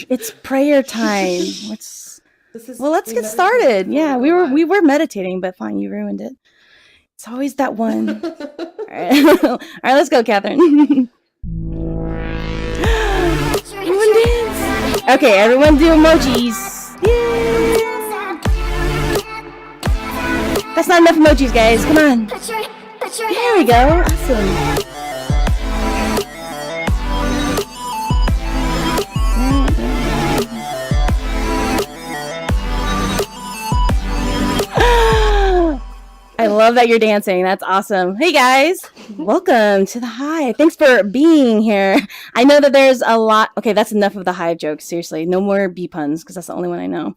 It's prayer time. Well, let's get started. Yeah, we were meditating, but fine, you ruined it. It's always that one. All right. All right, let's go, Catherine. Everyone dance. Okay, everyone do emojis. Yay! That's not enough emojis, guys. Come on. There we go. Awesome. I love that you're dancing. That's awesome. Hey guys, welcome to the Hive. Thanks for being here. I know that there's a lot. Okay, that's enough of the Hive jokes. Seriously, no more bee puns because that's the only one I know.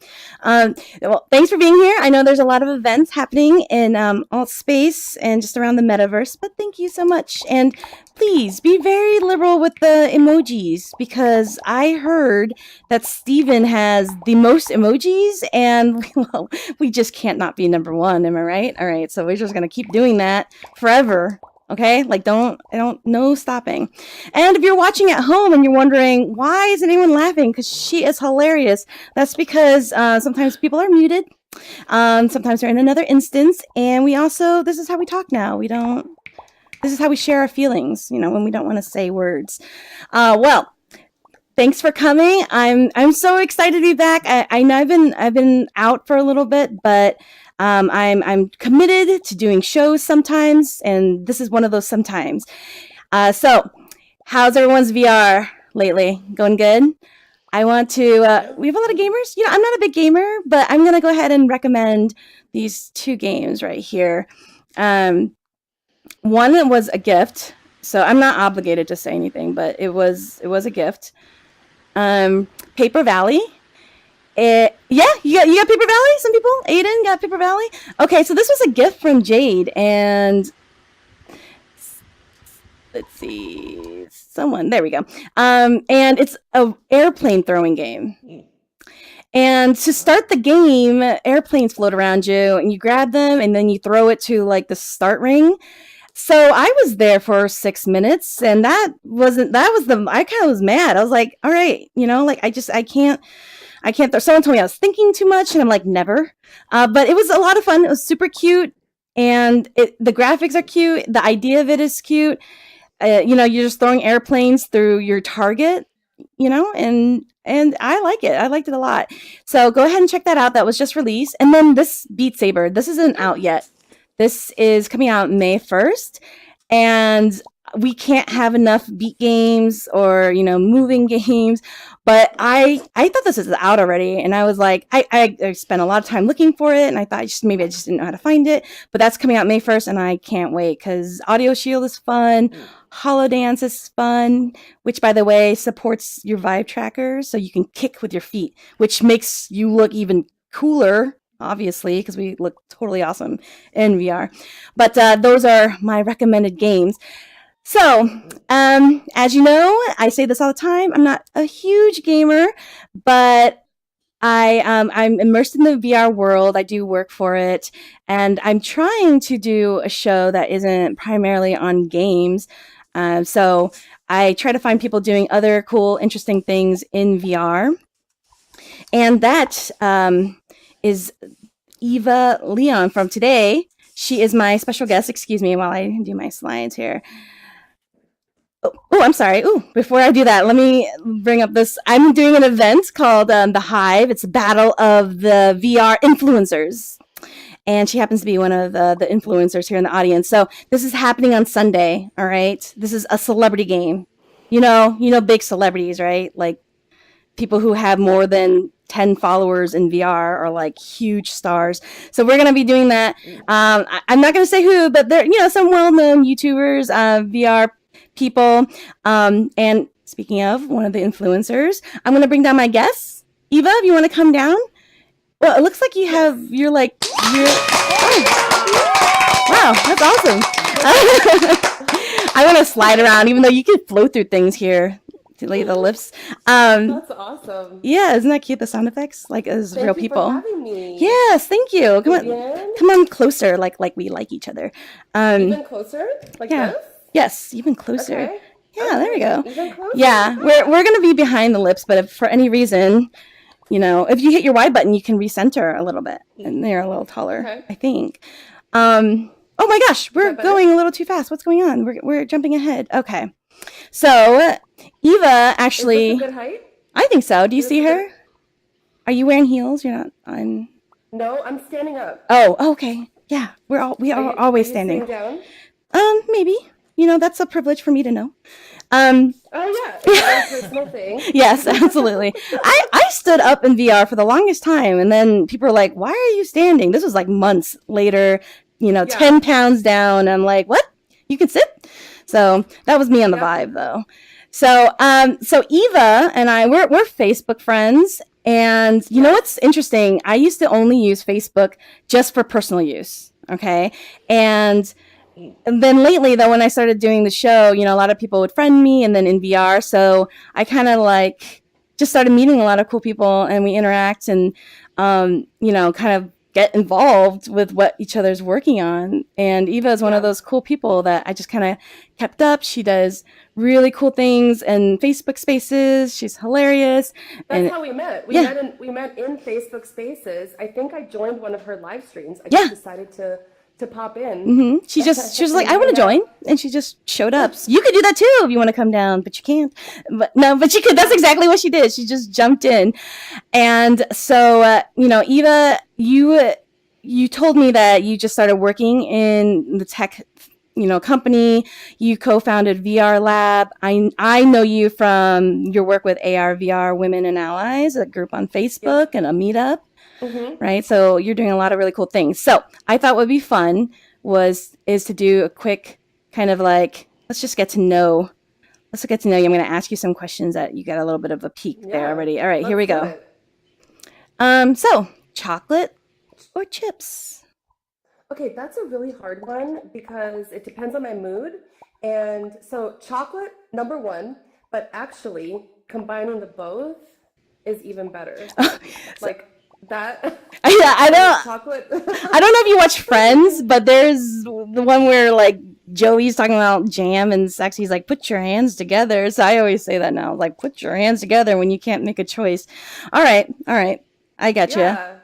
Well, thanks for being here. I know there's a lot of events happening in alt space and just around the metaverse, but thank you so much. And please be very liberal with the emojis because I heard that Steven has the most emojis and well, we just can't not be number one. Am I right? All right. So we're just going to keep doing that forever. Okay. Like no stopping. And if you're watching at home and you're wondering, why isn't anyone laughing? Because she is hilarious. That's because sometimes people are muted. Sometimes they're in another instance. And this is how we talk now. This is how we share our feelings, when we don't want to say words. Well, thanks for coming. I'm so excited to be back. I know I've been out for a little bit, but I'm committed to doing shows sometimes, and this is one of those sometimes. So, how's everyone's VR lately? Going good? I want to. We have a lot of gamers. I'm not a big gamer, but I'm gonna go ahead and recommend these two games right here. One was a gift, so I'm not obligated to say anything, but it was a gift. Paper Valley. Yeah, you got Paper Valley? Some people? Aiden got Paper Valley? Okay, so this was a gift from Jade, and let's see, there we go. And it's an airplane throwing game. And to start the game, airplanes float around you, and you grab them, and then you throw it to like the start ring. So I was there for 6 minutes, and I kind of was mad. I was like, all right, I can't throw. Someone told me I was thinking too much, and I'm like, never. But it was a lot of fun. It was super cute, and the graphics are cute. The idea of it is cute. You're just throwing airplanes through your target, and I like it. I liked it a lot. So go ahead and check that out. That was just released. And then this Beat Saber, this isn't out yet. This is coming out May 1st, and we can't have enough beat games or, moving games, but I thought this was out already, and I was like, I spent a lot of time looking for it, and I thought maybe I just didn't know how to find it, but that's coming out May 1st, and I can't wait, because Audio Shield is fun, Holodance is fun, which, by the way, supports your Vive tracker, so you can kick with your feet, which makes you look even cooler, obviously, because we look totally awesome in VR. But those are my recommended games. So, as you know, I say this all the time, I'm not a huge gamer, but I'm immersed in the VR world. I do work for it, and I'm trying to do a show that isn't primarily on games. So I try to find people doing other cool, interesting things in VR. And that is Iva Leon from today. She is my special guest. Excuse me while I do my slides here. Oh, I'm sorry. Before I do that, let me bring up this. I'm doing an event called The Hive. It's a battle of the VR influencers. And she happens to be one of the influencers here in the audience. So this is happening on Sunday, all right? This is a celebrity game. You know big celebrities, right? Like people who have more than 10 followers in VR are like huge stars. So we're going to be doing that. I'm not going to say who, but they're, some well-known YouTubers, VR people. And speaking of one of the influencers, I'm going to bring down my guests. Eva, if you want to come down. Well, it looks like you're wow, that's awesome. I want to slide around, even though you can float through things here. To lay the lips. That's awesome. Yeah, isn't that cute? The sound effects, like as real people. Thank you for having me. Yes, thank you. Come on closer, like we like each other. Even closer, like yeah. this. Yes, even closer. Okay. Yeah, there we go. Even closer. Yeah, we're gonna be behind the lips, but if for any reason, if you hit your Y button, you can recenter a little bit, and they're a little taller, Okay. I think. Oh my gosh, we're that better? going a little too fast. What's going on? We're jumping ahead. Okay, so Eva actually, Is this a good height? I think so. Do you Is see this her? Are you wearing heels? You're not. No, I'm standing up. Oh, okay. Yeah, we are always Are you standing. sitting down? Maybe. That's a privilege for me to know. Oh yeah, it's a personal thing. Yes, absolutely. I stood up in VR for the longest time, and then people were like, "Why are you standing?" This was like months later. 10 pounds down. I'm like, "What? You can sit?" So that was me on the vibe, though. So Eva and I, we're Facebook friends, and you know what's interesting? I used to only use Facebook just for personal use. Okay, and then lately, though, when I started doing the show, a lot of people would friend me, and then in VR, so I kind of just started meeting a lot of cool people, and we interact and kind of get involved with what each other's working on. And Eva is one of those cool people that I just kind of kept up. She does really cool things in Facebook Spaces. She's hilarious. That's how we met. We met in Facebook Spaces. I think I joined one of her live streams. I just decided to pop in. Mm-hmm. She was like, I want to join, and she just showed up. So you could do that too if you want to come down, but you can't. But you could. That's exactly what she did. She just jumped in, and so Eva, you told me that you just started working in the tech company. You co-founded VR Lab. I know you from your work with AR VR Women and Allies, a group on Facebook and a meetup. Mm-hmm. Right, so you're doing a lot of really cool things. So I thought what would be fun is to do a quick kind of let's get to know you. I'm going to ask you some questions that you got a little bit of a peek there already. All right, here we go. So chocolate or chips? Okay, that's a really hard one because it depends on my mood. And so chocolate, number one, but actually combining the both is even better. That. Yeah, I don't. Chocolate. I don't know if you watch Friends, but there's the one where Joey's talking about jam and sex. He's like, "Put your hands together." So I always say that now, put your hands together when you can't make a choice. All right, I got you. Yeah.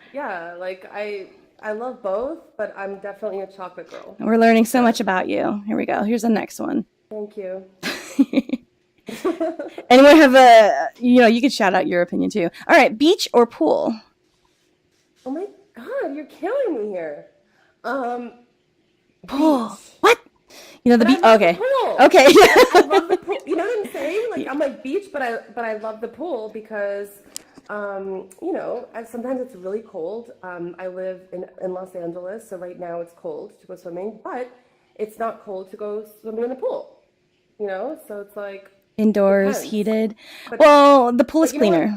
I love both, but I'm definitely a chocolate girl. We're learning so much about you. Here we go. Here's the next one. Thank you. Anyone have you could shout out your opinion too. All right, beach or pool? Oh my God, you're killing me here. Pool. Beach. What? The beach. Okay. Okay. I love the pool. You know what I'm saying? I'm like beach, but I love the pool because, sometimes it's really cold. I live in Los Angeles, so right now it's cold to go swimming, but it's not cold to go swimming in the pool. So it's like indoors, heated. Well, the pool is cleaner.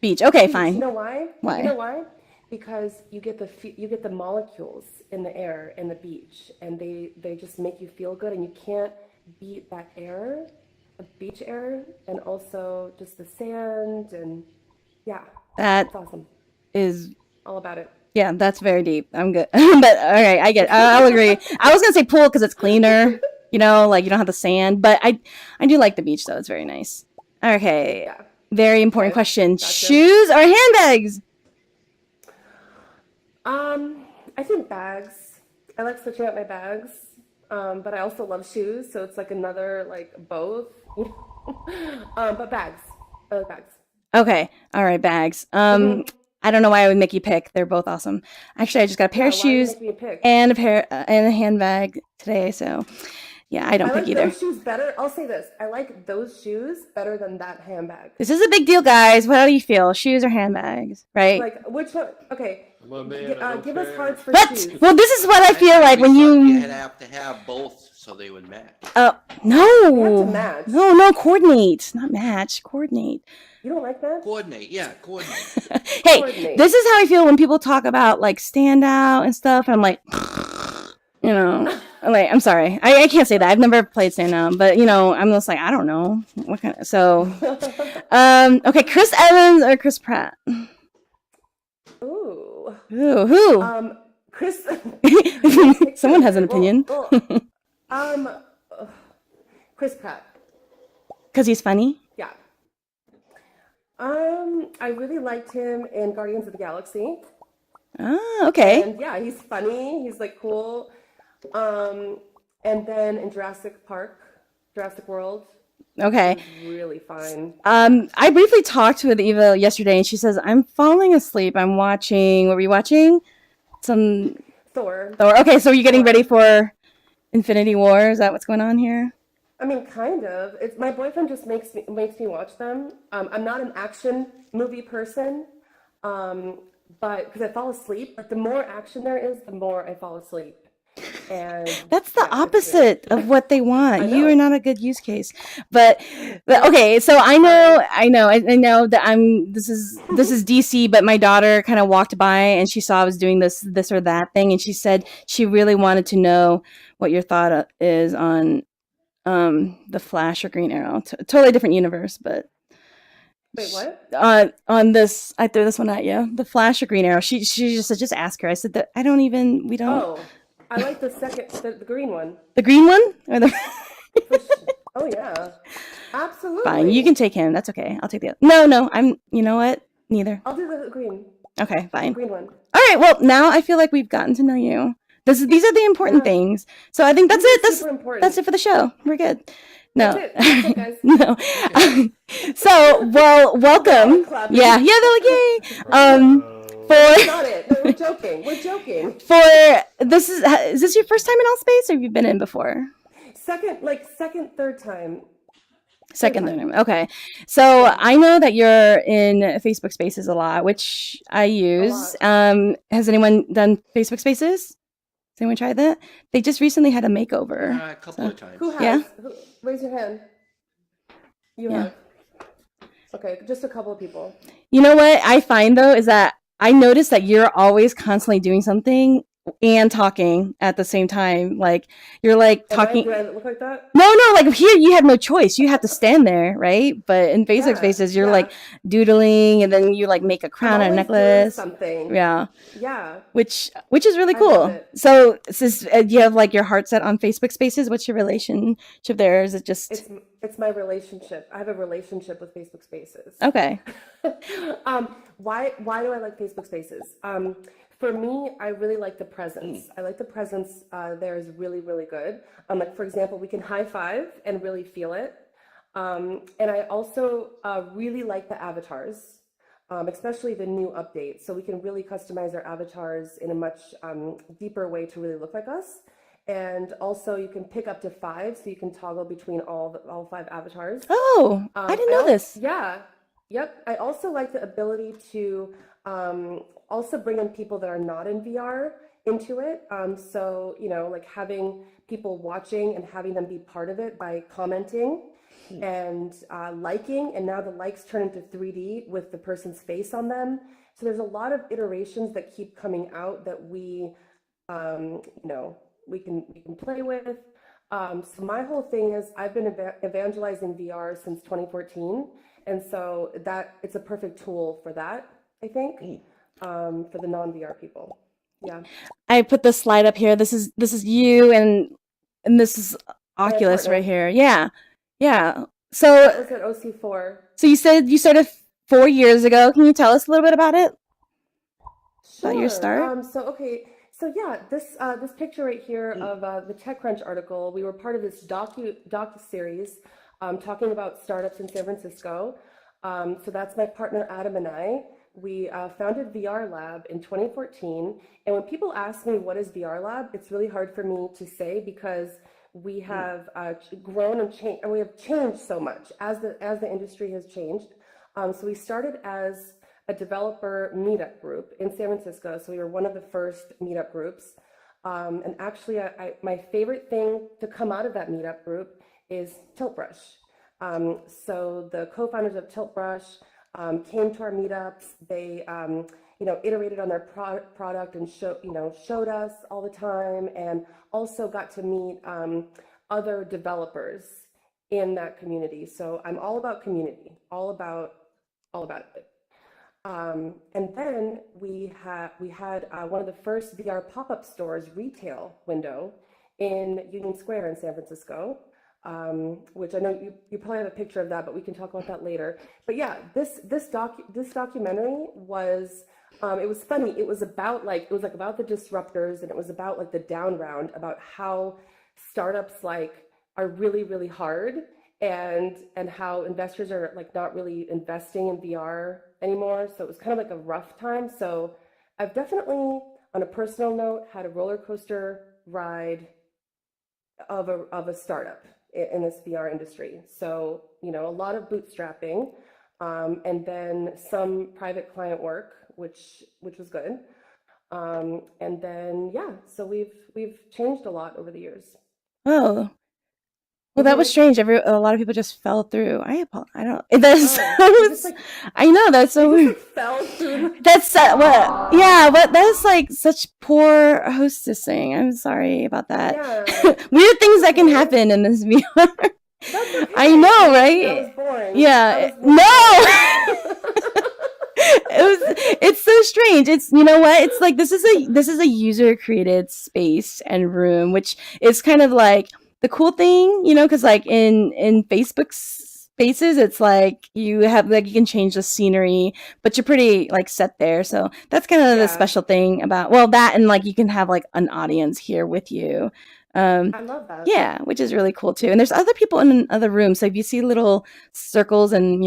Beach. Okay, fine. You know why? Why? You know why? Because you get the molecules in the air in the beach, and they just make you feel good, and you can't beat that air, the beach air, and also just the sand, and that's awesome. Is all about it. Yeah, that's very deep. I'm good, but all right, I get it. I'll agree. I was gonna say pool because it's cleaner. You don't have the sand, but I do like the beach though. It's very nice. Okay. Yeah. Very important question. Gotcha. Shoes or handbags? I think bags. I like switching out my bags, but I also love shoes, so it's another both. But bags. I like bags. Okay. All right, bags. I don't know why I would make you pick. They're both awesome. Actually, I just got a pair of shoes and a handbag today, so yeah, I don't pick either. I like those shoes better. I'll say this. I like those shoes better than that handbag. This is a big deal, guys. How do you feel? Shoes or handbags, right? Which one? Okay. Give us hearts for shoes. Well, this is what I feel like when you have to have both so they would match. No. You have to match. No, coordinate. Not match, coordinate. You don't like that? Coordinate. Hey, coordinate. This is how I feel when people talk about stand out and stuff. And I'm like, I'm sorry. I can't say that. I've never played stand out, but I'm just I don't know what kind of. So, okay, Chris Evans or Chris Pratt? Ooh, who? Chris. Someone has an opinion. Chris Pratt. Because he's funny? Yeah. I really liked him in Guardians of the Galaxy. Oh, okay. And yeah, he's funny. He's like cool. And then in Jurassic World, Okay. he was really fine. I briefly talked with Eva yesterday, and she says, I'm falling asleep. I'm watching, what were you watching? Some Thor. Thor. Okay, so are you getting Thor. ready for Infinity War? Is that what's going on here? I mean, kind of. It's my boyfriend just makes me watch them. I'm not an action movie person, but because I fall asleep. But the more action there is, the more I fall asleep. And That's the yeah, it's good. opposite of what they want. I You know. are not a good use case. But okay, so I know that this is DC, but my daughter kind of walked by and she saw I was doing this or that thing, and she said she really wanted to know what your thought is on the Flash or Green Arrow. Totally different universe, but Wait, what? on this, I threw this one at you. The Flash or Green Arrow. She just said, just ask her. I said that we don't. Oh, I like the green one. The green one or the Oh yeah, absolutely. Fine, you can take him. That's okay. I'll take the other. No, you know what? Neither. I'll do the green. Okay, The fine. green one. All right, well, now I feel like we've gotten to know you. These are the important Yeah. things. So I think that's These it. are super important. That's it for the show. We're good. No. That's it. That's it, guys. No. So, well, welcome. clapping. Yeah, they're like, yay. That's not it. No, we're joking. We're joking. For this is this your first time in Allspace, or have you been in before? Second, third time. Second time. Okay. So I know that you're in Facebook Spaces a lot, which I use. Has anyone done Facebook Spaces? Has anyone tried that? They just recently had a makeover. A couple of times. Who has? Yeah. Raise your hand. You Yeah. have. Okay, just a couple of people. You know what I find though is that I notice that you're always constantly doing something and talking at the same time. Like you're like talking. Do I look like that? No, like here you have no choice. You have to stand there, right? But in Facebook Spaces, you're like doodling, and then you like make a crown or a I'm always doing necklace. something. Yeah, Yeah. which is really I love cool. it. So, do you have like your heart set on Facebook Spaces? What's your relationship there? Is it just It's my relationship. I have a relationship with Facebook Spaces. okay? Why do I like Facebook Spaces? For me, I really like the presence. I like the presence there is really, really good. Like for example, we can high five and really feel it. And I also really like the avatars, especially the new update. So we can really customize our avatars in a much deeper way to really look like us. And also you can pick up to 5, so you can toggle between all 5 avatars. Oh, I didn't know this. Yeah. Yep. I also like the ability to also bring in people that are not in VR into it. So, like having people watching and having them be part of it by commenting and liking. And now the likes turn into 3D with the person's face on them. So there's a lot of iterations that keep coming out that we can play with. So my whole thing is I've been evangelizing VR since 2014. And so that it's a perfect tool for that, I think, for the non-VR people. Yeah. I put this slide up here. This is you and this is Oculus partner. right here. Yeah. That So was at OC4. you said you started 4 years ago. Can you tell us a little bit about it? About your Sure. start? So yeah, this picture right here of the TechCrunch article, we were part of this docu-series talking about startups in San Francisco. So that's my partner Adam and I. We founded VR Lab in 2014. And when people ask me what is VR Lab, it's really hard for me to say because we have grown and changed, and we have changed so much as the industry has changed. So we started as a developer meetup group in San Francisco. So we were one of the first meetup groups. And actually, my favorite thing to come out of that meetup group is Tiltbrush. So the co-founders of Tiltbrush came to our meetups. They iterated on their product and showed us all the time, and also got to meet other developers in that community. So I'm all about community, all about it. And then we had one of the first VR pop-up stores retail window in Union Square in San Francisco. which I know you probably have a picture of that, but we can talk about that later. But yeah, this documentary was it was funny. It was about about the disruptors, and it was about like the down round, about how startups like are really really hard, and how investors are like not really investing in VR anymore. So it was kind of like a rough time. So I've definitely, on a personal note, had a roller coaster ride of a startup in this VR industry. So, a lot of bootstrapping, and then some private client work, which was good. And then yeah, so we've changed a lot over the years. Oh, well, that was Hmm. strange. A lot of people just fell through. I don't. That's Oh, they just like I know that's they so just weird. like fell through. That's what. Aw. Yeah, what that's like such poor hostessing. I'm sorry about that. Yeah, Weird things that's that can okay. happen in this VR. That's I okay. know, That was right? boring. I Yeah. was boring. No. It's so strange. It's you know what? It's like this is a user created space and room, which is kind of like the cool thing, because like in Facebook spaces, it's like you have like you can change the scenery, but you're pretty like set there. So that's kind of the Yeah, special thing about well that and like you can have like an audience here with you. Um, I love that. yeah, which is really cool too. And there's other people in other rooms. So if you see little circles and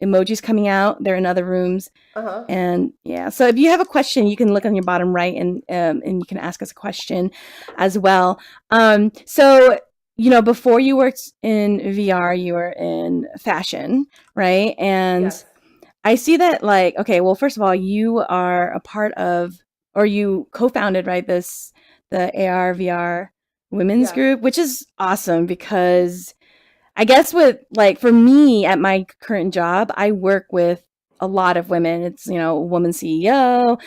emojis coming out, they're in other rooms. Uh-huh. And yeah, so if you have a question, you can look on your bottom right and you can ask us a question as well. So before you worked in VR, you were in fashion, right? And Yes. I see that like okay, well, first of all, you are a part of or you co-founded right the AR VR women's Yeah. group, which is awesome because I guess with like for me at my current job, I work with a lot of women. It's, a woman CEO,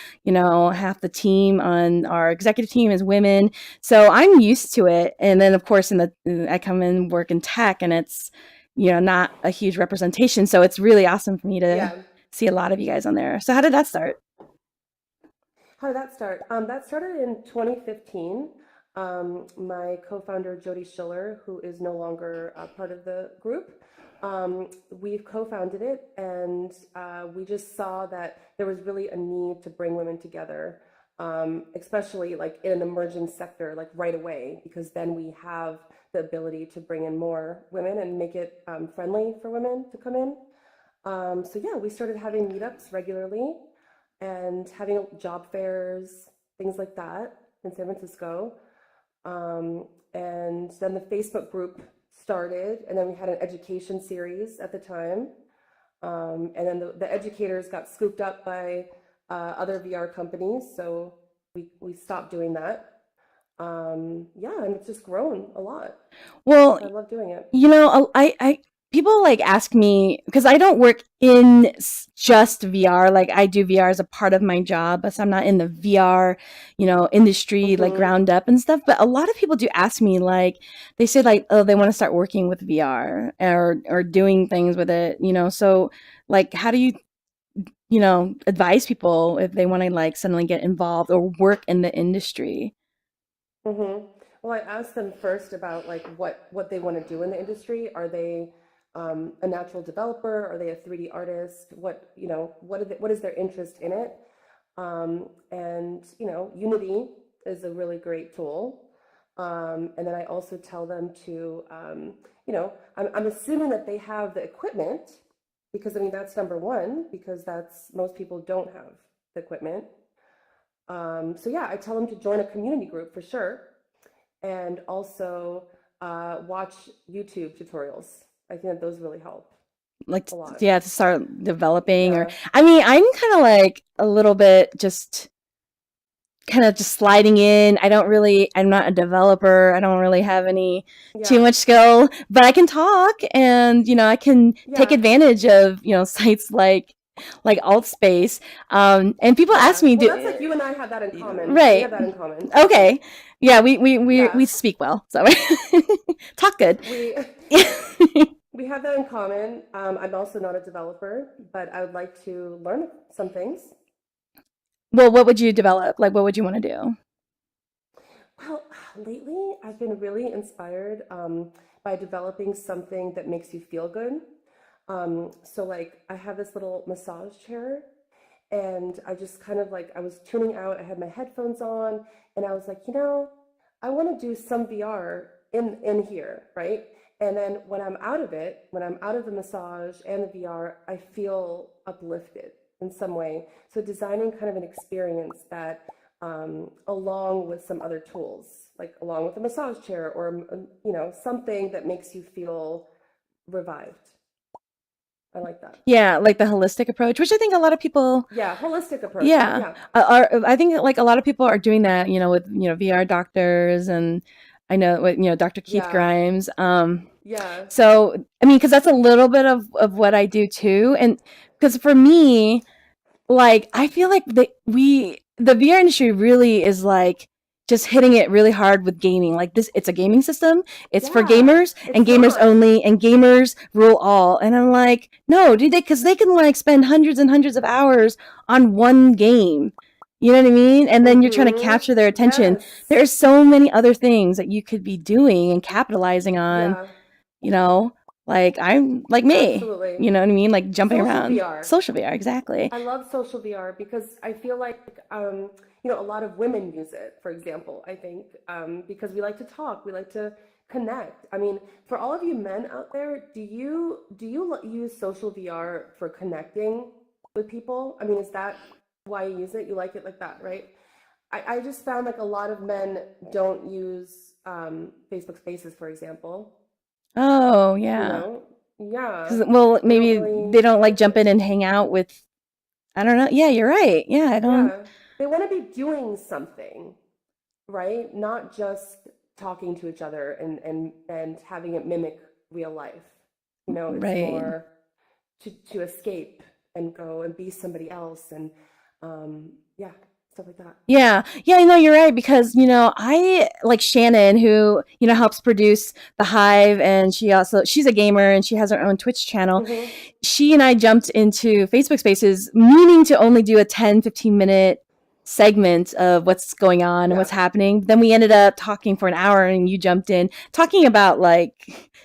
half the team on our executive team is women. So I'm used to it. And then of course I come in work in tech and it's, not a huge representation. So it's really awesome for me to Yeah. see a lot of you guys on there. So how did that start? How did that start? That started in 2015. My co-founder Jody Schiller, who is no longer a part of the group, we've co-founded it, and we just saw that there was really a need to bring women together, especially like in an emerging sector, like right away, because then we have the ability to bring in more women and make it friendly for women to come in. So yeah, we started having meetups regularly and having job fairs, things like that in San Francisco. And then the Facebook group started, and then we had an education series at the time. And then the educators got scooped up by other VR companies, so we stopped doing that. Yeah, and it's just grown a lot. Well, I love doing it. I people like ask me because I don't work in just VR. Like I do VR as a part of my job, but I'm not in the VR, industry like Mm-hmm. ground up and stuff. But a lot of people do ask me, like they say, like, oh, they want to start working with VR or doing things with it. So like, how do you advise people if they want to like suddenly get involved or work in the industry? Mm-hmm. Well, I asked them first about like what they want to do in the industry. Are they a natural developer? Are they a 3D artist? What is their interest in it? And Unity is a really great tool. And then I also tell them to, I'm assuming that they have the equipment because I mean that's number one because that's most people don't have the equipment. So yeah, I tell them to join a community group for sure, and also watch YouTube tutorials. I think that those really help Like a lot. yeah, to start developing or Yeah, I mean I'm kind of like a little bit just kind of just sliding in. I'm not a developer. I don't really have any too yeah, much skill, but I can talk and I can take yeah, advantage of sites like Altspace. And people ask yeah. me Well, that's like you and I have that in common. We right. have that in common, I think. Okay. Yeah, we Yeah, speak well. So talk good. we we have that in common. I'm also not a developer, but I would like to learn some things. Well, what would you develop? Like what would you want to do? Well, lately I've been really inspired by developing something that makes you feel good. So like I have this little massage chair, and I just kind of like I was tuning out. I had my headphones on, and I was like, I want to do some VR in here, right? And then when I'm out of it, when I'm out of the massage and the VR, I feel uplifted in some way. So designing kind of an experience that, along with some other tools, like along with a massage chair or something that makes you feel revived. I like that. Yeah, like the holistic approach, which I think a lot of people, Yeah, holistic approach. yeah, I think like a lot of people are doing that, with VR doctors, and I know with Dr. Keith Yeah. Grimes. Yeah. So I mean, because that's a little bit of what I do too, and because for me, like I feel like the VR industry really is like just hitting it really hard with gaming. Like this, it's a gaming system. It's for Yeah, gamers and it's gamers not. only, and gamers rule all. And I'm like, no, dude, because they can like spend hundreds and hundreds of hours on one game. You know what I mean? And then you're trying to capture their attention. Yes. There's so many other things that you could be doing and capitalizing on. Yeah. Like I'm like me. Absolutely. You know what I mean? Like jumping Social around. VR. Social VR, exactly. I love social VR because I feel like a lot of women use it, for example, I think, because we like to talk, we like to connect. I mean, for all of you men out there, do you use social VR for connecting with people? I mean, is that why you use it? You like it like that, right? I just found like a lot of men don't use Facebook Spaces, for example. Oh, You yeah. know? Yeah. Well, They don't maybe really they don't like like jump it. in and hang out with, I don't know. Yeah, you're right. Yeah, I don't. Yeah. They want to be doing something, right? Not just talking to each other and having it mimic real life. It's Right. more to escape and go and be somebody else and yeah, stuff like that. Yeah. Yeah, I know you're right because, I like Shannon who, helps produce the Hive, and she's a gamer and she has her own Twitch channel. Mm-hmm. She and I jumped into Facebook Spaces meaning to only do a 10-15 minute segment of what's going on and what's Yeah. happening. Then we ended up talking for an hour, and you jumped in talking about like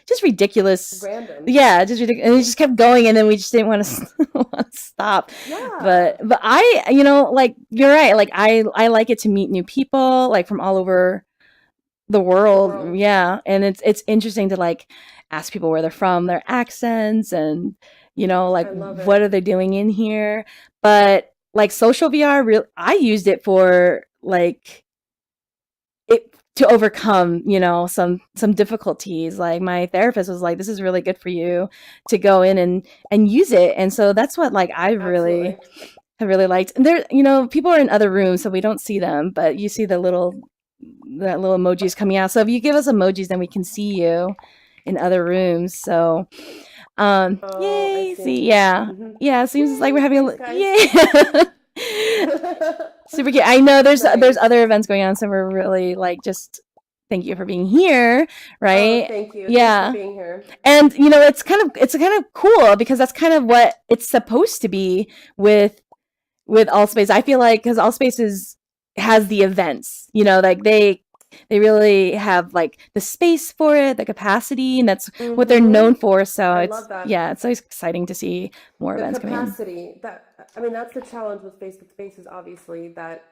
just ridiculous. Random. Yeah, just ridiculous. And it just kept going, and then we just didn't want to stop. Yeah. But I, like you're right. Like I like it to meet new people, like from all over the world. Yeah, and it's interesting to like ask people where they're from, their accents, and like I love what it. are they doing in here. But like social VR, I used it for like it to overcome some difficulties. Like my therapist was like, this is really good for you to go in and use it. And so that's what like I really Absolutely. have really liked. And there, people are in other rooms, so we don't see them, but you see that little emojis coming out. So if you give us emojis, then we can see you in other rooms. So Oh, yay, I see. see, yeah. Mm-hmm. Yeah, it seems like we're having Thanks, guys. yeah. Super cute. I know there's Nice. other events going on, so we're really like just thank you for being here, Oh, right? thank you. Yeah. Thanks for being here. And it's kind of cool because that's kind of what it's supposed to be with Allspace. I feel like because Allspace has the events, like they really have like the space for it, the capacity, and that's what they're known for. So I it's love that. it's always exciting to see more The events coming in. capacity that's the challenge with Facebook Spaces, obviously, that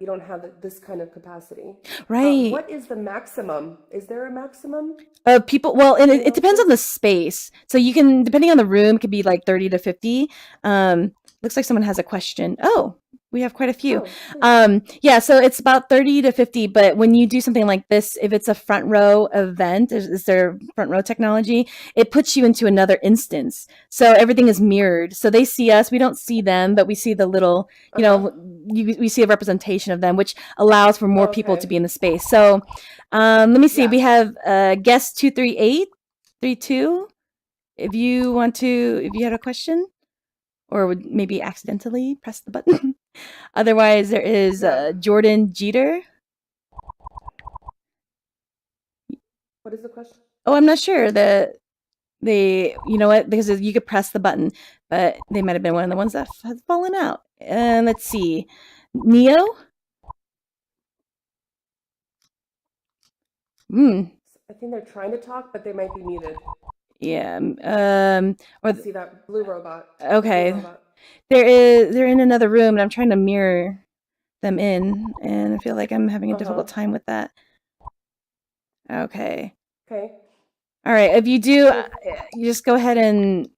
you don't have this kind of capacity. Right. What is the maximum? Is there a maximum? People, well, and it depends on the space. So you can, depending on the room, it could be like 30 to 50. Looks like someone has a question. Oh, we have quite a few. Yeah, so it's about 30 to 50, but when you do something like this, if it's a front row event, is there front row technology, it puts you into another instance. So everything is mirrored. So they see us, we don't see them, but we see the little, we see a representation of them, which allows for more people to be in the space. So let me see, we have guest 23832. If you had a question, or would maybe accidentally press the button. Otherwise, there is Jordan Jeter. What is the question? Oh, I'm not sure. You know what? Because you could press the button, but they might have been one of the ones that has fallen out. And let's see, Neo. I think they're trying to talk, but they might be muted. Yeah. Or See that blue robot? The blue okay. robot. They're in another room, and I'm trying to mirror them in, and I feel like I'm having a difficult Uh-huh. time with that. Okay. Okay. All right. If you do, Well, you just go ahead and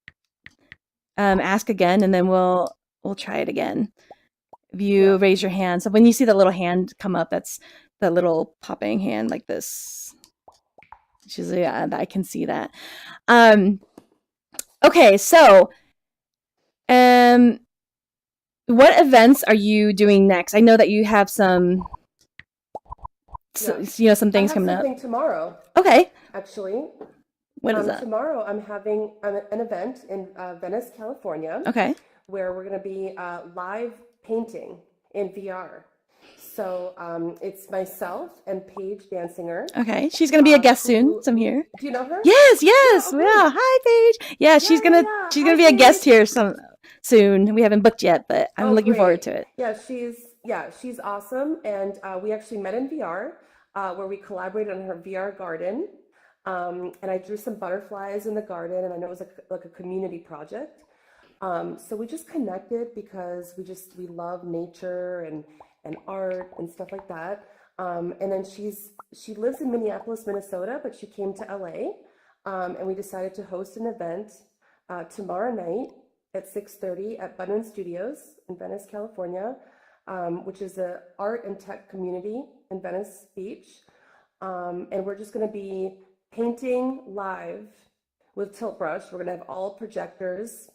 ask again, and then we'll try it again. If you yeah. raise your hand, so when you see the little hand come up, that's the little popping hand like this. She's yeah, I can see that. Okay, so what events are you doing next? I know that you have some, Yeah. some I things have coming up. something tomorrow, Okay, actually. what is that? Tomorrow I'm having an event in Venice, California, Okay, where we're going to be live painting in VR. So it's myself and Paige Dansinger, okay. She's gonna be a guest soon, who so I'm here. do you know her? Yes, Yeah. yes, Oh, yeah. great. Hi, Paige. Yeah, Yeah, yeah, yeah. she's Hi, gonna be a guest Paige. here soon. We haven't booked yet, but I'm Oh, looking forward great. to it. She's awesome. And we actually met in VR, where we collaborated on her VR garden. And I drew some butterflies in the garden, and I know it was like a community project. So we just connected because we love nature and art and stuff like that. And then she lives in Minneapolis, Minnesota, but she came to LA, and we decided to host an event tomorrow night at 6:30 at Bunman Studios in Venice, California, which is a art and tech community in Venice Beach. And we're just going to be painting live with tilt brush. We're going to have all projectors,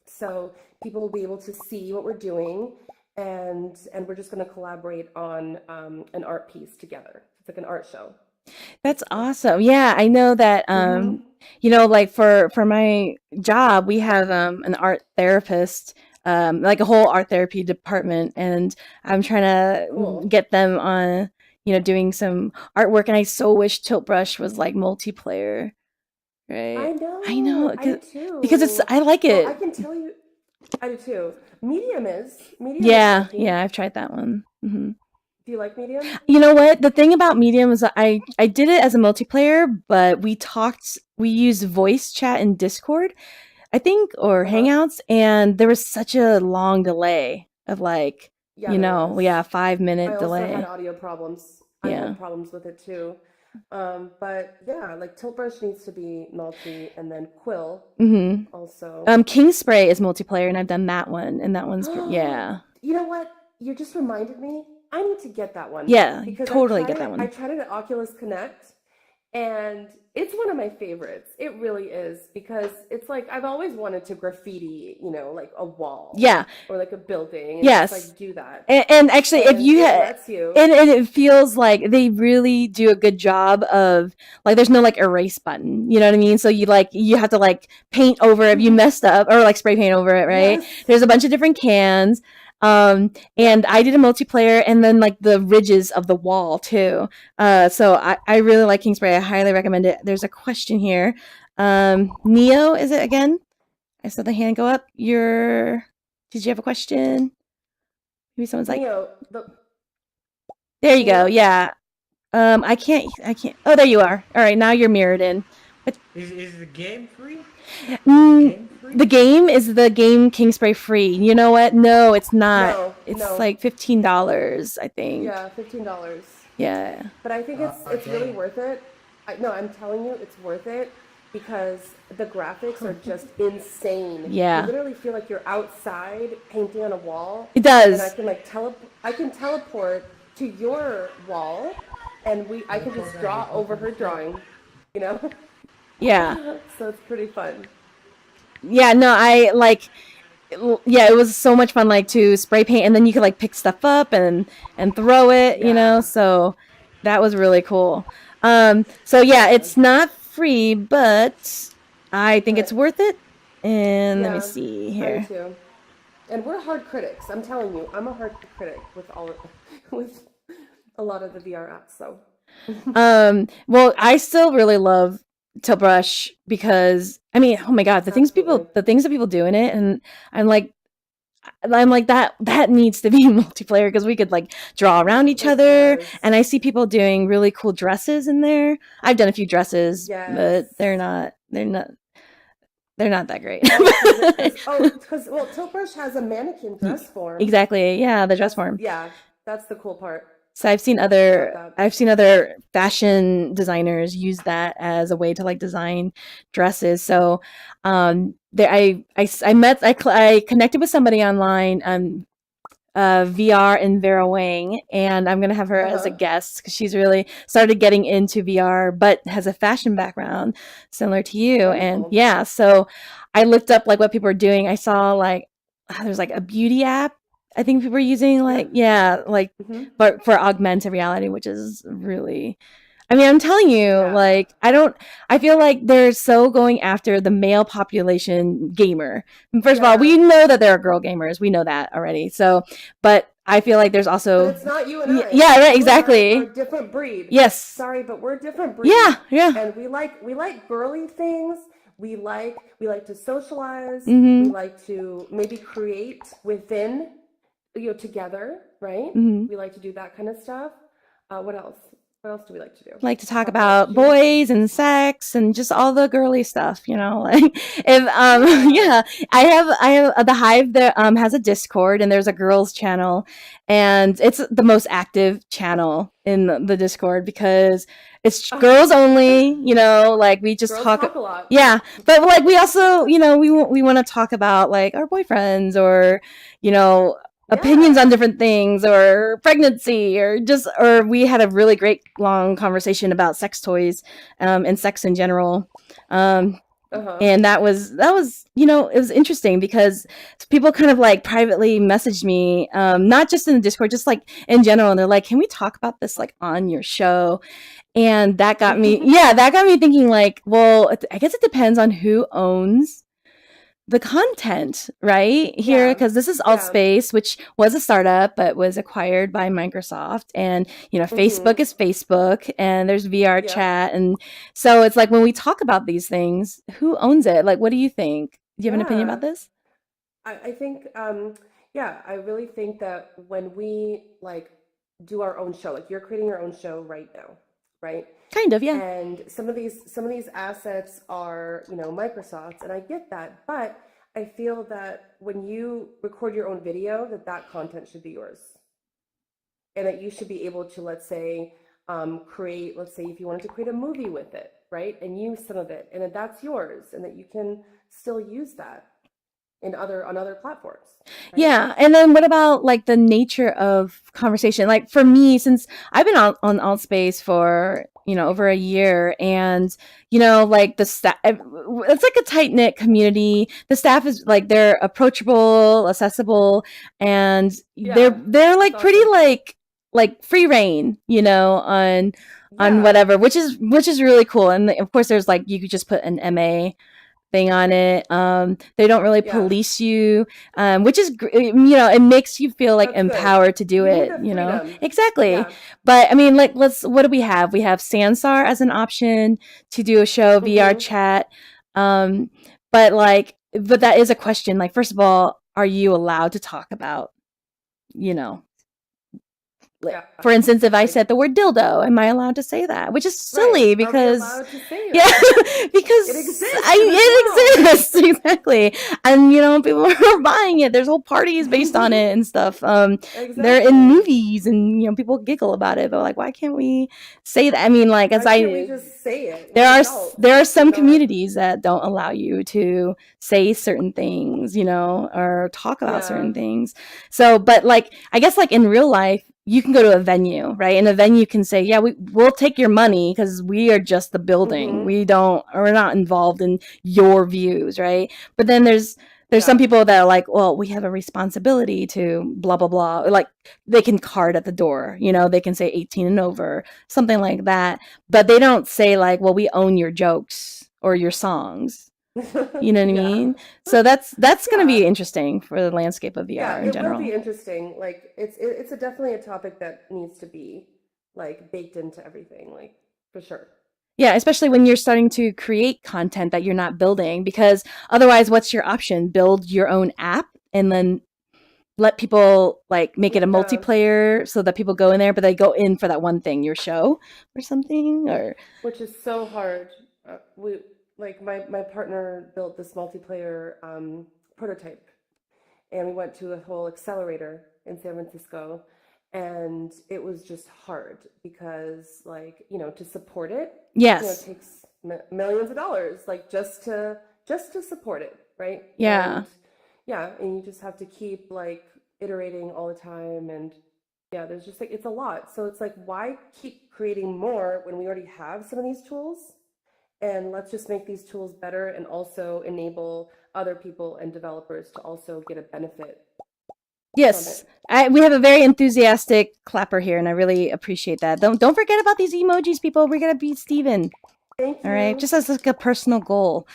so people will be able to see what we're doing, and we're just going to collaborate on an art piece together. It's like an art show, That's basically. awesome. Yeah, I know that Mm-hmm. like for my job, we have an art therapist, like a whole art therapy department, and I'm trying to Cool. get them on, doing some artwork, and I so wish Tilt Brush was like multiplayer, right? I I know, know. I do because it's too. I like Well, I it. can tell you, I do too. Medium is Yeah, working. yeah, I've tried that one. Do you like Medium? You know what? The thing about Medium is that I did it as a multiplayer, but we used voice chat in Discord, I think, or Uh-huh. Hangouts, and there was such a long delay of like, Yeah, there yeah, was. 5 minute I also had delay. audio problems. I Yeah. had problems with it too. But yeah, like Tilt Brush needs to be multi, and then Quill Mm-hmm. also. King Spray is multiplayer, and I've done that one, and that one's yeah, You know what? You just reminded me. I need to get that one yeah, because totally get that I one. tried it at Oculus Connect, and it's one of my favorites. It really is because it's like I've always wanted to graffiti, like a wall Yeah. or like a building and just Yes. like do that. And actually, if And you it had, lets you. and it feels like they really do a good job of like, there's no like erase button, you know what I mean? So you have to like paint over if you messed up or like spray paint over it, right? Yes. There's a bunch of different cans. And I did a multiplayer and then like the ridges of the wall too. So I really like King Spray. I highly recommend it. There's a question here. Neo, is it again? I saw the hand go up. Did you have a question? Maybe someone's like, Neo, there you go. Neo? Yeah. I can't. Oh, there you are. All right, now you're mirrored in. But Is the game free? the game is the game King Spray free. You know what? No, it's not. No, It's no. like $15, I think. Yeah, $15. Yeah. But I think it's really worth it. No, I'm telling you, it's worth it because the graphics are just insane. Yeah. You literally feel like you're outside painting on a wall. It does. And I can like I can teleport to your wall, and I can just draw over her drawing. You know? Yeah. So it's pretty fun. Yeah. No, I like. Yeah, it was so much fun, like to spray paint, and then you could like pick stuff up and throw it, Yeah. So that was really cool. So yeah, it's not free, but I think it's But worth it. And let me yeah, see I do here. too. And we're hard critics. I'm telling you, I'm a hard critic with with a lot of the VR apps. So Well, I still really love Tilt Brush because I mean, oh my god, the things absolutely. that people do in it, and I'm like, I'm like, that needs to be multiplayer because we could like draw around each other. Yes. And I see people doing really cool dresses in there. I've done a few dresses, Yes. but they're not that great. Because well, Tilt Brush has a mannequin dress form. Exactly. Yeah, the dress form. Yeah, that's the cool part. So I've seen About other that. fashion designers use that as a way to like design dresses. So there I connected with somebody online, VR and Vera Wang, and I'm gonna have her as a guest because she's really started getting into VR, but has a fashion background similar to you. And Wonderful. yeah, so I looked up like what people are doing. I saw like there's like a beauty app. I think people are using like Mhm. but for augmented reality, which is really. I mean, I'm telling you, Yeah. like, I feel like they're so going after the male population gamer. First of all, we Yeah. know that there are girl gamers. We know that already. So, but I feel like there's But also, it's not you and I. yeah, right, We're a exactly. different breed. Yes. Sorry, but we're a different breed. Yeah, yeah. And we like girly things. We like to socialize. Mm-hmm. We like to maybe create within, together, right? Mm-hmm. We like to do that kind of stuff. What else? What else do we like to do? Like to talk about boys and sex and just all the girly stuff, you know. Like if yeah, I have the Hive that has a Discord, and there's a girls channel, and it's the most active channel in the Discord because it's girls only, you know, like we just Girls talk a lot. Yeah, but like we also, you know, we want to talk about like our boyfriends or, you know, opinions on different things or pregnancy or we had a really great long conversation about sex toys and sex in general. And that was, you know, it was interesting because people kind of like privately messaged me, not just in the Discord, just like in general. And they're like, can we talk about this like on your show? And that got me, that got me thinking like, well, I guess it depends on who owns the content right here, because this is Altspace, which was a startup but was acquired by Microsoft, and you know, Facebook is Facebook, and there's VR chat, and so it's like when we talk about these things, who owns it? Like, what do you think? Do you have an opinion about this? I think I really think that when we like do our own show, like you're creating your own show right now, right? Kind of, yeah. And some of these assets are, Microsoft's, and I get that, but I feel that when you record your own video, that content should be yours, and that you should be able to, let's say, create, let's say, if you wanted to create a movie with it, right, and use some of it, and that that's yours, and that you can still use that on other platforms. Right? Yeah. And then what about like the nature of conversation? Like for me, since I've been on Altspace for, you know, over a year, and, you know, like the staff, it's like a tight knit community. The staff is like, they're approachable, accessible, and they're like pretty like free reign, you know, on whatever, which is really cool. And of course there's like, you could just put an MA thing on it. They don't really police you, which is, you know, it makes you feel like empowered to do it, you know. Exactly. But I mean, like, what do we have? We have Sansar as an option to do a show, VR chat. But that is a question. Like, first of all, are you allowed to talk about, you know, for instance, if I said the word dildo, am I allowed to say that? Which is silly because because it exists. Exactly. And you know, people are buying it. There's whole parties based on it and stuff. They're in movies, and you know, people giggle about it. But like, why can't we say that? I mean, like, we just say it? There are some communities that don't allow you to say certain things, you know, or talk about certain things. So, but like, I guess like in real life, you can go to a venue, right? And a venue can say, yeah, we'll take your money because we are just the building. We're not involved in your views, right? But then there's some people that are like, well, we have a responsibility to blah, blah, blah. Like they can card at the door, you know, they can say 18 and over, something like that. But they don't say like, well, we own your jokes or your songs. You know what I mean? So that's going to be interesting for the landscape of VR in general. It will be interesting. Like it's definitely a topic that needs to be like baked into everything, like for sure. Yeah, especially when you're starting to create content that you're not building, because otherwise, what's your option? Build your own app and then let people like make it a Yeah. multiplayer so that people go in there, but they go in for that one thing, your show or something, or Which is so hard. We like my partner built this multiplayer prototype, and we went to a whole accelerator in San Francisco, and it was just hard because like to support it, it yes, takes millions of dollars like just to support it, right? yeah. And yeah, and you just have to keep like iterating all the time, and yeah, there's just like it's a lot. So it's like why keep creating more when we already have some of these tools? And let's just make these tools better and also enable other people and developers to also get a benefit from Yes, it. we have a very enthusiastic clapper here, and I really appreciate that. Don't forget about these emojis, people. We're gonna beat Steven. Thank All right, you. just as like a personal goal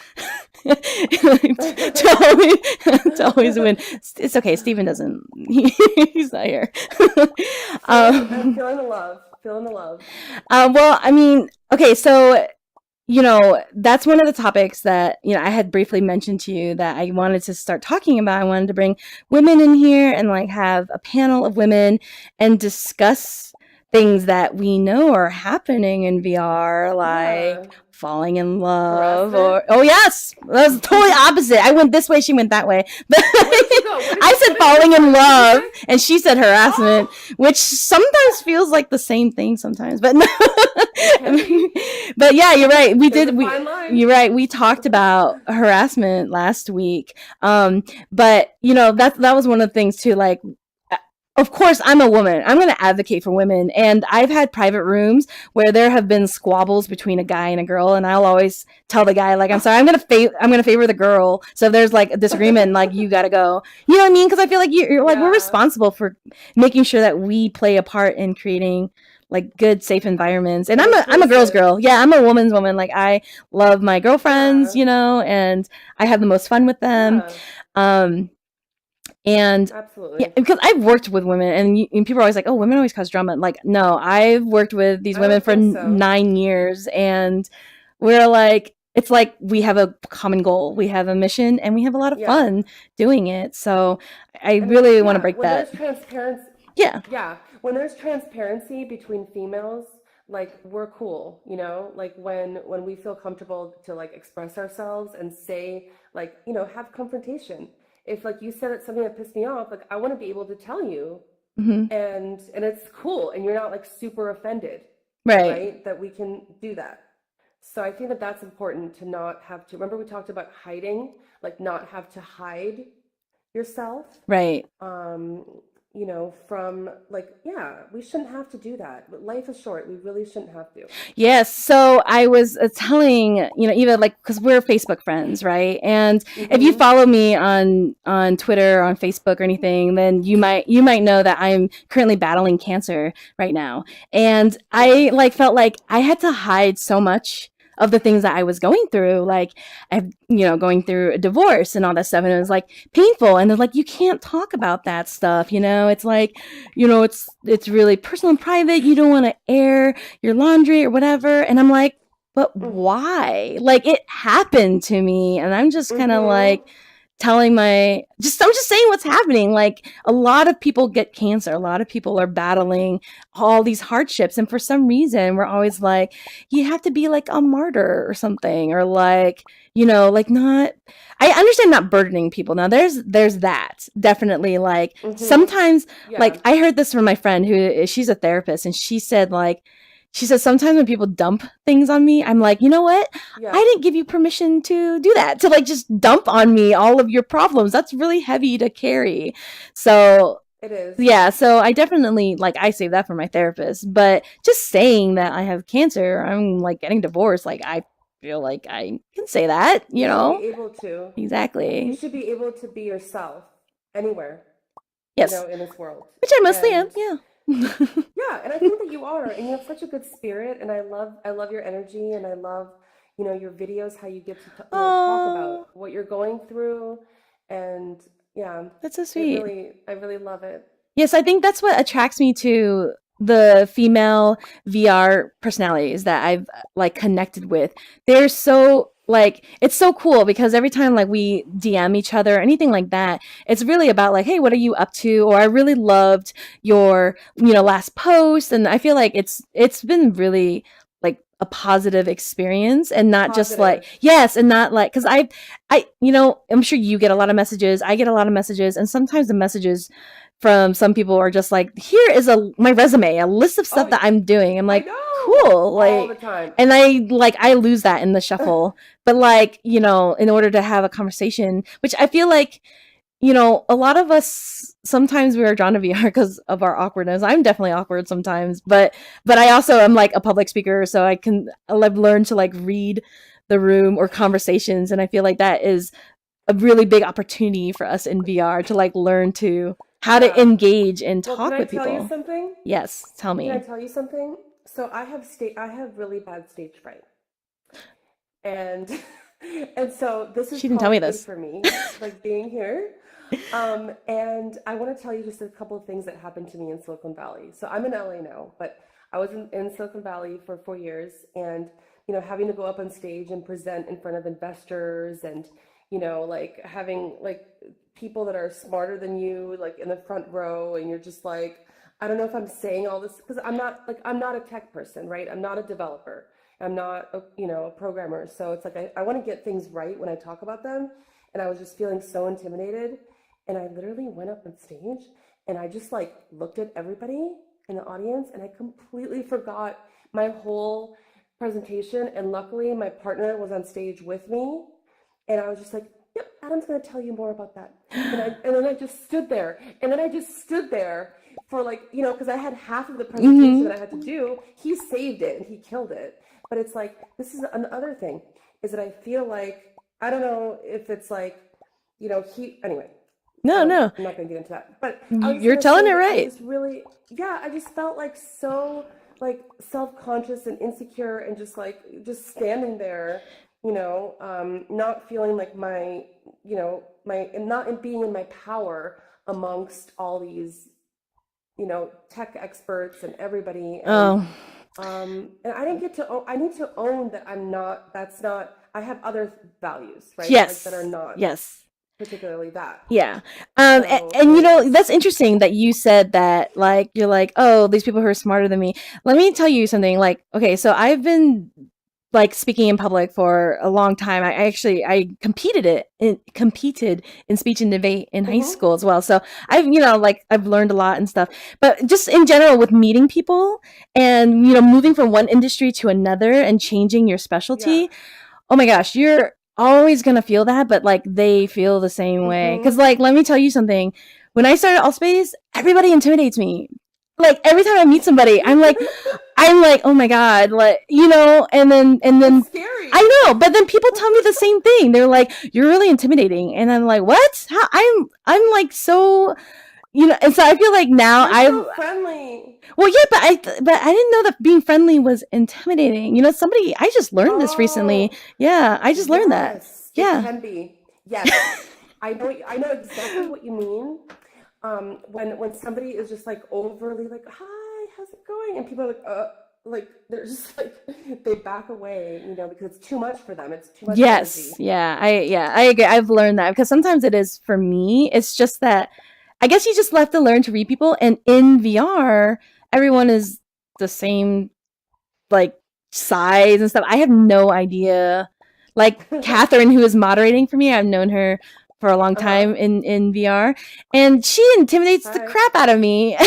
to always win. It's okay. Steven doesn't. He's not here. I'm feeling the love. Feeling the love. Well, I mean, okay, so that's one of the topics that, I had briefly mentioned to you that I wanted to start talking about. I wanted to bring women in here and like have a panel of women and discuss things that we know are happening in VR, like Yeah. falling in love Harassment? oh yes, that was totally opposite. I went this way, she went that way, but Where did you go? I said falling in love say? and she said harassment, Oh, which sometimes feels like the same thing sometimes, but no. it can be. But yeah, you're right. There's a fine line. You're right. We talked about harassment last week. But that was one of the things too. Like, of course, I'm a woman. I'm going to advocate for women, and I've had private rooms where there have been squabbles between a guy and a girl, and I'll always tell the guy, like, I'm sorry, I'm gonna favor the girl. So if there's like a disagreement, like, you gotta go. You know what I mean? Because I feel like you're like, we're Yeah. responsible for making sure that we play a part in creating like good, safe environments. And I'm a girl's girl. Yeah, I'm a woman's woman. Like, I love my girlfriends, Yeah. and I have the most fun with them. Yeah. And Absolutely. yeah, because I've worked with women, and people are always like, "Oh, women always cause drama." Like, no, I've worked with these I women don't for think so. 9 years, and we're like, it's like we have a common goal, we have a mission, and we have a lot of Yeah. fun doing it. So I And really want to yeah, break when that. there's transparency, Yeah, yeah, when there's transparency between females, like we're cool, like when we feel comfortable to like express ourselves and say like, have confrontation. If like you said it's something that pissed me off, like I want to be able to tell you hmm and it's cool and you're not like super offended, right, right? That we can do that. So I think that that's important to not have to, remember we talked about hiding, like not have to hide yourself, right. from like, yeah, we shouldn't have to do that. But life is short. We really shouldn't have to. Yes. So I was telling, Eva, like, because we're Facebook friends, right? And if you Mm-hmm. follow me on Twitter, on Facebook, or anything, then you might know that I'm currently battling cancer right now, and I like felt like I had to hide so much of the things that I was going through, like going through a divorce and all that stuff, and it was like painful, and they're like, you can't talk about that stuff, it's like, it's really personal and private. You don't want to air your laundry or whatever. And I'm like, but why? Like, it happened to me, and I'm just kind of like Mm-hmm. I'm just saying what's happening. Like, a lot of people get cancer, a lot of people are battling all these hardships, and for some reason we're always like, you have to be like a martyr or something, or like, like, not, I understand not burdening people. Now there's that definitely, like, Mm-hmm. sometimes, like, Yeah. I heard this from my friend she's a therapist, and she said sometimes when people dump things on me, I'm like, you know what? Yeah. I didn't give you permission to do that, to like just dump on me all of your problems. That's really heavy to carry. So It is. yeah, so I definitely, like, I save that for my therapist. But just saying that I have cancer, I'm like getting divorced, like, I feel like I can say that, You should be able to. You Exactly. should be able to be yourself anywhere, Yes. in this world. Which I mostly am, And yeah. yeah, and I think that you are, and you have such a good spirit, and I love your energy, and I love, your videos, how you get to talk Oh, about what you're going through, and yeah, that's so sweet. I really love it. Yes, I think that's what attracts me to the female VR personalities that I've like connected with. They're so like it's so cool because every time like we DM each other or anything like that, it's really about like, hey, what are you up to? Or I really loved your, last post. And I feel like it's been really like a positive experience and not just like, Positive. yes, and not like, because I'm sure you get a lot of messages, I get a lot of messages, and sometimes the messages from some people are just like, here is my resume, a list of stuff Oh, that I'm doing. I'm I like, know. cool, All like, the time. and I lose that in the shuffle. But like, in order to have a conversation, which I feel like, a lot of us sometimes we are drawn to VR because of our awkwardness. I'm definitely awkward sometimes, but I also am like a public speaker, so I've learned to like read the room or conversations, and I feel like that is a really big opportunity for us in VR to like learn to how to Yeah. engage and Well, can talk I with tell you people. something? Yes, tell Can I me. tell you something? So I have really bad stage fright. And and so this is She didn't tell me probably good this. for me, like being here. And I want to tell you just a couple of things that happened to me in Silicon Valley. So I'm in LA now, but I was in Silicon Valley for 4 years, and having to go up on stage and present in front of investors, and like having like people that are smarter than you like in the front row, and you're just like, I don't know if I'm saying all this because I'm not a tech person, right? I'm not a developer. I'm not a programmer. So it's like I want to get things right when I talk about them. And I was just feeling so intimidated. And I literally went up on stage and I just like looked at everybody in the audience and I completely forgot my whole presentation. And luckily my partner was on stage with me. And I was just like, yep, Adam's going to tell you more about that. And then I just stood there. And then I just stood there for like, because I had half of the presentation that I had to do. He saved it and he killed it. But it's like, this is another thing, is that I feel like, I don't know if it's like, anyway, No, no, I'm not going to get into that. But I was just you're going to telling say it that right. I just felt like so like self-conscious and insecure and just standing there, not feeling like and not in being in my power amongst all these, tech experts and everybody. Oh, And I didn't get to I need to own that that's not, I have other values, right? Like that are yes, not yes. particularly that. Yeah. So, And anyways. that's interesting that you said that, like, you're like, oh, these people who are smarter than me. Let me tell you something. Like, okay, so I've been like speaking in public for a long time. I competed in speech and debate in high Mm-hmm. school as well. So I've learned a lot and stuff. But just in general with meeting people and, moving from one industry to another and changing your Yeah. specialty, oh my gosh, you're always gonna feel that, but like they feel the same way. Cause Mm-hmm. like, let me tell you something. When I started Allspace, everybody intimidates me. Like every time I meet somebody, I'm like, oh my god, like and then It's scary. I know, but then people tell me the same thing. They're like, you're really intimidating, and I'm like, what? How? I'm like so, and so I feel like now You're so friendly. well, yeah, but I didn't know that being friendly was intimidating. Somebody I just learned this recently. Oh, Yeah, I just learned that. yes, it Yeah. can be. Yes. I know exactly what you mean. When somebody is just like overly like, hi, how's it going? And people are like they're just like they back away, because it's too much for them. It's too much Yes. energy. I agree. I've learned that because sometimes it is for me. It's just that I guess you just have to learn to read people, and in VR, everyone is the same like size and stuff. I have no idea. Like Catherine, who is moderating for me, I've known her for a long Uh-huh. time in VR, and she intimidates the Hi. crap out of me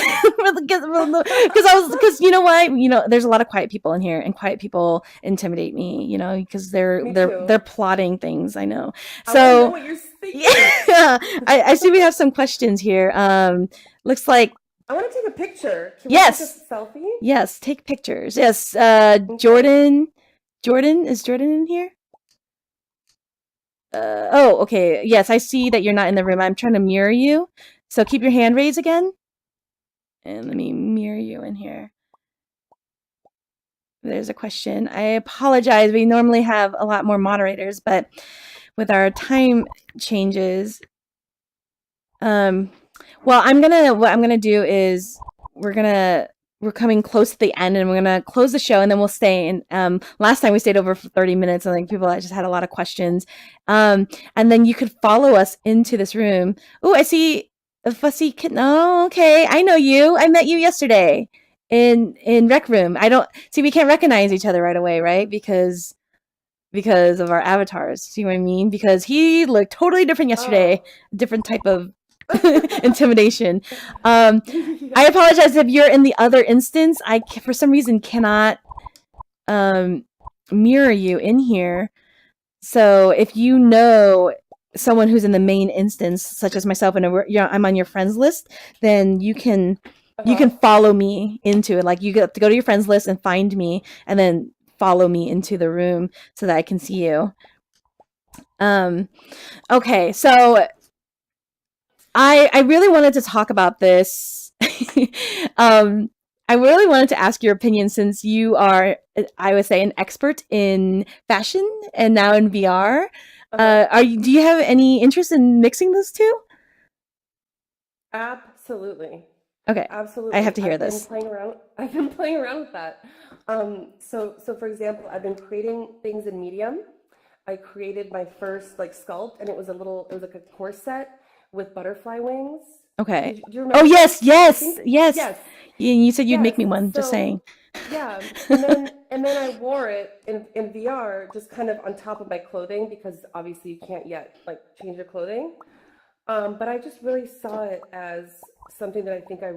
because you know what, there's a lot of quiet people in here, and quiet people intimidate me, because they're Me they're too. they're plotting things. I know. I want to know So what you're thinking. yeah, I see we have some questions here. Looks like I want to take a picture. Can we take a yes. selfie? Yes, take pictures. Yes, Okay. Jordan, is Jordan in here? Oh, okay. Yes, I see that you're not in the room. I'm trying to mirror you. So keep your hand raised again. And let me mirror you in here. There's a question. I apologize. We normally have a lot more moderators, but with our time changes, well, what I'm gonna do is we're gonna we're coming close to the end, and we're gonna close the show, and then we'll stay. And last time we stayed over for 30 minutes, and like people just had a lot of questions. And then you could follow us into this room. Oh, I see a fussy kitten. Oh, okay, I know you. I met you yesterday in Rec Room. I don't see. We can't recognize each other right away, right? Because of our avatars. See what I mean? Because he looked totally different yesterday. Different type of intimidation. I apologize if you're in the other instance. For some reason, cannot mirror you in here. So if you know someone who's in the main instance, such as myself, and I'm on your friends list, then you can follow me into it. Like you have to go to your friends list and find me, and then follow me into the room so that I can see you. Okay, so I really wanted to talk about this. I really wanted to ask your opinion, since you are, I would say, an expert in fashion and now in VR. Do you have any interest in mixing those two? Absolutely. Okay. Absolutely. I have to hear this. I've been playing around with that. So for example, I've been creating things in Medium. I created my first like sculpt, and it was like a corset with butterfly wings. Okay. Do you remember? Oh, yes. You said you'd make me one, just saying. Yeah. And then I wore it in VR, just kind of on top of my clothing, because obviously you can't yet like change your clothing. But I just really saw it as something that I think I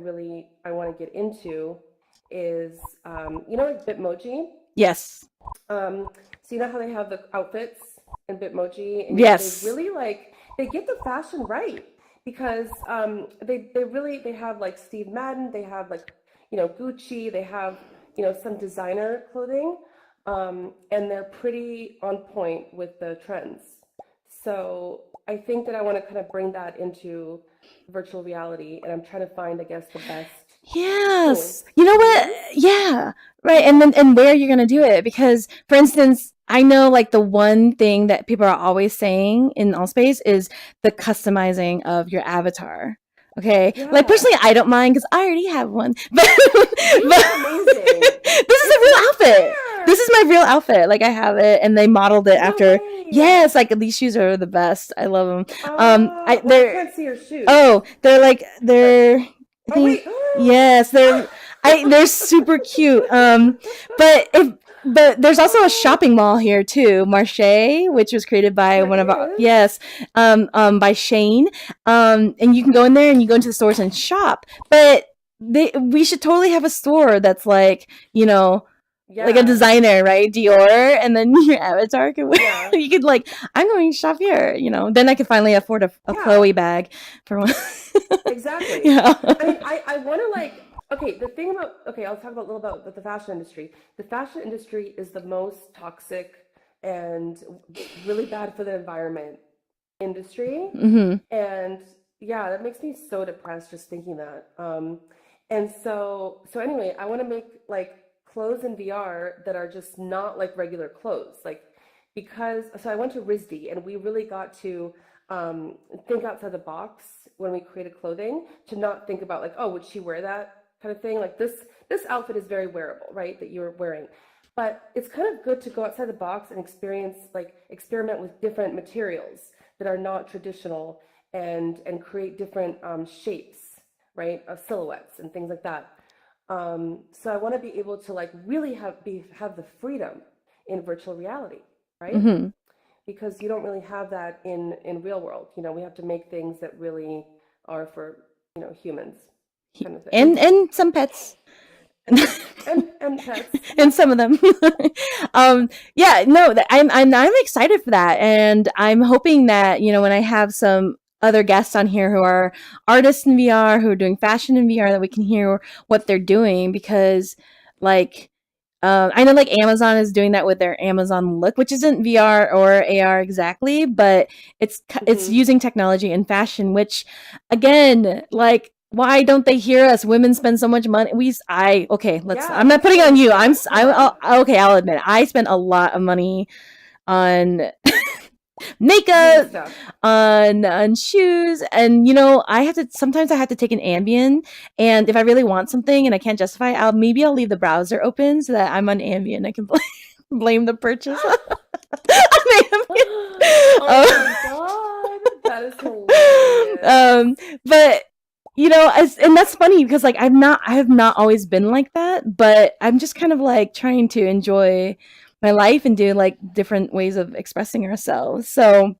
want to get into is, like Bitmoji. Yes. So you know how they have the outfits in Bitmoji, and yes, they really they get the fashion right, because they have like Steve Madden, they have like Gucci, they have some designer clothing, and they're pretty on point with the trends. So I think that I want to kind of bring that into virtual reality, and I'm trying to find, I guess, the best. Yes. You know what? Yeah. Right. And where you're going to do it. Because, for instance, I know like the one thing that people are always saying in Allspace is the customizing of your avatar. Okay. Yeah. Like personally, I don't mind because I already have one. But amazing. This is a real outfit. This is my real outfit. Like I have it, and they modeled it after. Way. Yes, like these shoes are the best. I love them. I can't see your shoes. Oh, they're. Yes, they're super cute. But there's also a shopping mall here too, Marché, which was created by one of our by Shane. And you can go in there and you go into the stores and shop. But we should totally have a store that's like, like a designer, right? Dior, and then your avatar can wear. Yeah. You could like, I'm going to shop here, Then I could finally afford a Chloe bag for one. Exactly. Yeah. I mean, I want to I'll talk a little about the fashion industry. The fashion industry is the most toxic and really bad for the environment industry. Mm-hmm. And yeah, that makes me so depressed just thinking that. And so anyway, I want to make like clothes in VR that are just not like regular clothes, so I went to RISD, and we really got to think outside the box when we created clothing, to not think about like, oh, would she wear that kind of thing? Like this outfit is very wearable, right, that you're wearing, but it's kind of good to go outside the box and experiment with different materials that are not traditional, and create different shapes, right, of silhouettes and things like that. So I want to be able to like really have the freedom in virtual reality, right? Mm-hmm. Because you don't really have that in real world. We have to make things that really are for humans, kind of thing. And some pets. and pets. And some of them. I'm excited for that, and I'm hoping that when I have some other guests on here who are artists in VR, who are doing fashion in VR, that we can hear what they're doing, because I know like Amazon is doing that with their Amazon Look, which isn't VR or AR exactly, but it's using technology in fashion, which again, like, why don't they hear us? Women spend so much money. I'm not putting on you. I'll admit it. I spent a lot of money on makeup, stuff. on shoes, and sometimes I have to take an Ambien, and if I really want something and I can't justify it, I'll leave the browser open so that I'm on Ambien. I can blame the purchase. Oh my god, that is hilarious. But and that's funny because like I have not always been like that, but I'm just kind of like trying to enjoy my life and do like different ways of expressing ourselves. So,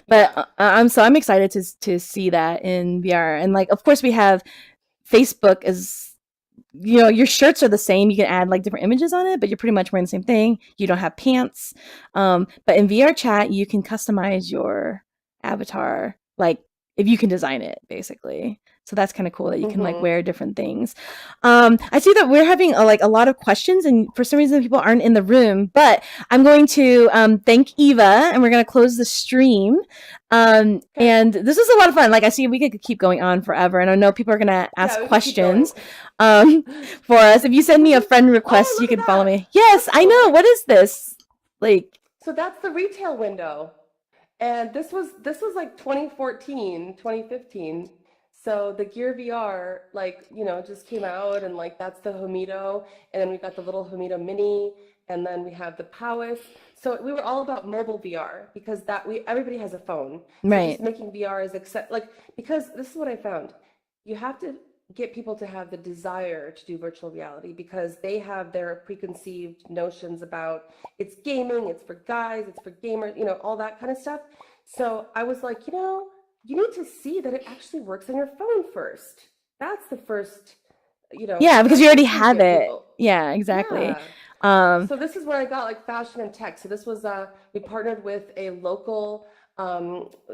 but Yeah. I'm excited to see that in VR, and like of course we have Facebook as your shirts are the same. You can add like different images on it, but you're pretty much wearing the same thing. You don't have pants. But in VR chat, you can customize your avatar, like if you can design it, basically. So that's kind of cool that you can like wear different things. I see that we're having a lot of questions, and for some reason people aren't in the room. But I'm going to thank Eva, and we're going to close the stream. And this is a lot of fun. Like I see, we could keep going on forever, and I know people are going to ask questions for us. If you send me a friend request, you can follow me. Yes, I know. What is this? Like, so that's the retail window. And this was like 2014, 2015. So the Gear VR, like, just came out, and like that's the Homido, and then we got the little Homido Mini, and then we have the Powis. So we were all about mobile VR because everybody has a phone. So right. just making VR because this is what I found. You have to get people to have the desire to do virtual reality because they have their preconceived notions about it's gaming, it's for guys, it's for gamers, all that kind of stuff. So I was like, you need to see that it actually works on your phone first. That's the first, Yeah, because you already have it. People. Yeah, exactly. Yeah. So this is where I got like fashion and tech. So this was we partnered with a local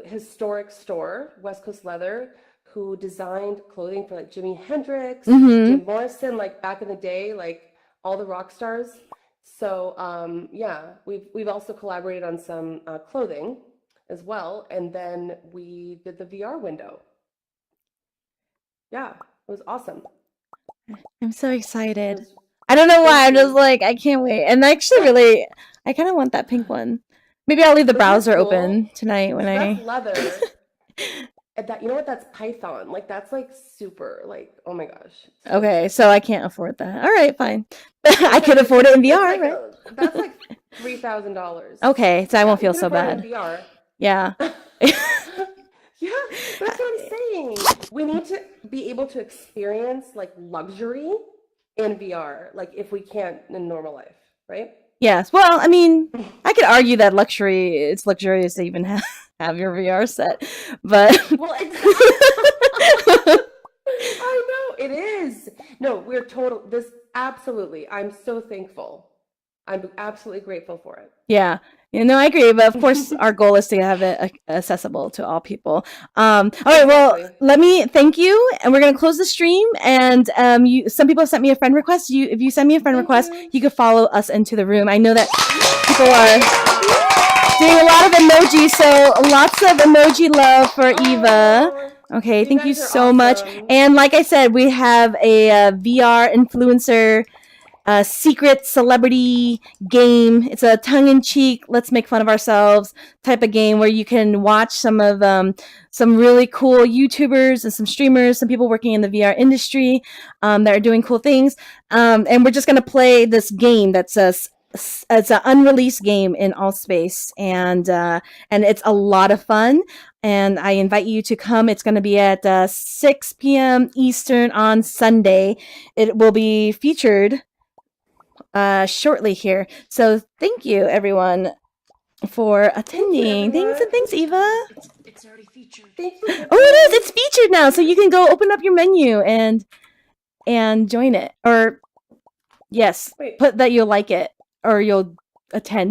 historic store, West Coast Leather, who designed clothing for like Jimi Hendrix, Jim Morrison, like back in the day, like all the rock stars. So yeah, we've also collaborated on some clothing as well, and then we did the VR window. Yeah, it was awesome. I'm so excited. I don't know why. I'm just like, I can't wait. And actually, I kind of want that pink one. Maybe I'll leave the browser open tonight when that's leather. That that's Python. Like that's like super like, oh my gosh. Okay, so I can't afford that. All right, fine. I could afford it in VR, right? That's like $3,000. Okay, so I won't feel so bad. VR. Yeah. Yeah, that's what I'm saying. We need to be able to experience like luxury in VR, like if we can't in normal life, right? Yes. Well, I mean, I could argue that it's luxurious to even have your VR set, but well, exactly. I know it is. No, absolutely. I'm so thankful. I'm absolutely grateful for it. Yeah. I agree. But of course, our goal is to have it accessible to all people. All right. Well, let me thank you. And we're going to close the stream. And some people have sent me a friend request. If you send me a friend request, you can follow us into the room. I know that people are doing a lot of emojis. So lots of emoji love for Eva. Okay. Thank you so much. And like I said, we have a VR influencer secret celebrity game. It's a tongue-in-cheek, let's make fun of ourselves type of game where you can watch some really cool YouTubers and some streamers, some people working in the VR industry that are doing cool things. And we're just going to play this game that's it's an unreleased game in Allspace, and it's a lot of fun. And I invite you to come. It's going to be at 6 p.m. Eastern on Sunday. It will be featured shortly here. So thank you everyone for attending. Thanks Eva. It's already featured. Thank you. Oh, it is. It's featured now. So you can go open up your menu and join it. Or yes, put that you'll like it or you'll attend.